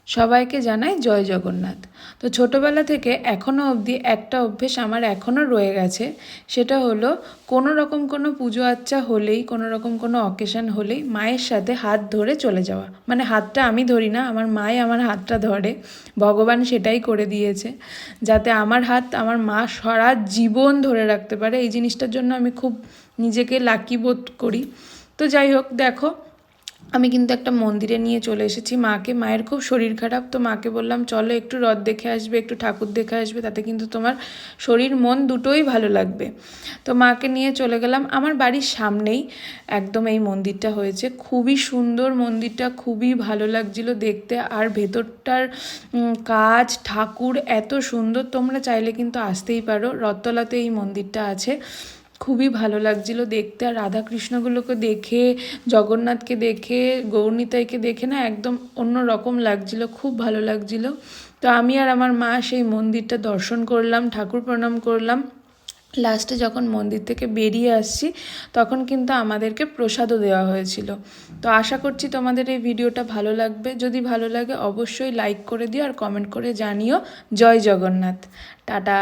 সবাইকে জানাই জয় জগন্নাথ। তো ছোটোবেলা থেকে এখনও অবধি একটা অভ্যেস আমার এখনও রয়ে গেছে, সেটা হলো কোনো রকম কোনো পুজো আচ্চা হলেই, কোনো রকম কোনো অকেশান হলেই মায়ের সাথে হাত ধরে চলে যাওয়া। মানে হাতটা আমি ধরি না, আমার মাই আমার হাতটা ধরে। ভগবান সেটাই করে দিয়েছে, যাতে আমার হাত আমার মা সারা জীবন ধরে রাখতে পারে। এই জিনিসটার জন্য আমি খুব নিজেকে লাকি বোধ করি। তো যাই হোক, দেখো আমি কিন্তু একটা মন্দিরে নিয়ে চলে এসেছি মাকে। মায়ের খুব শরীর খারাপ, তো মাকে বললাম চলো একটু রথ দেখে আসবে, একটু ঠাকুর দেখে আসবে, তাতে কিন্তু তোমার শরীর মন দুটোই ভালো লাগবে। তো মাকে নিয়ে চলে গেলাম। আমার বাড়ির সামনেই একদম এই মন্দিরটা হয়েছে, খুবই সুন্দর মন্দিরটা, খুবই ভালো লাগছিল দেখতে। আর ভেতরটার কাজ ঠাকুর এত সুন্দর, তোমরা চাইলে কিন্তু আসতেই পারো। রথতলাতে এই মন্দিরটা আছে, খুবই ভালো লাগছিল দেখতে। আর রাধাকৃষ্ণগুলোকে দেখে, জগন্নাথকে দেখে, গৌরনিতাইকে দেখে না একদম অন্য রকম লাগছিল, খুব ভালো লাগছিল। তো আমি আর আমার মা সেই মন্দিরটা দর্শন করলাম, ঠাকুর প্রণাম করলাম। লাস্টে যখন মন্দির থেকে বেরিয়ে আসছি তখন কিন্তু আমাদেরকে প্রসাদও দেওয়া হয়েছিল। তো আশা করছি তোমাদের এই ভিডিওটা ভালো লাগবে। যদি ভালো লাগে অবশ্যই লাইক করে দিও আর কমেন্ট করে জানিও। জয় জগন্নাথ। টাটা।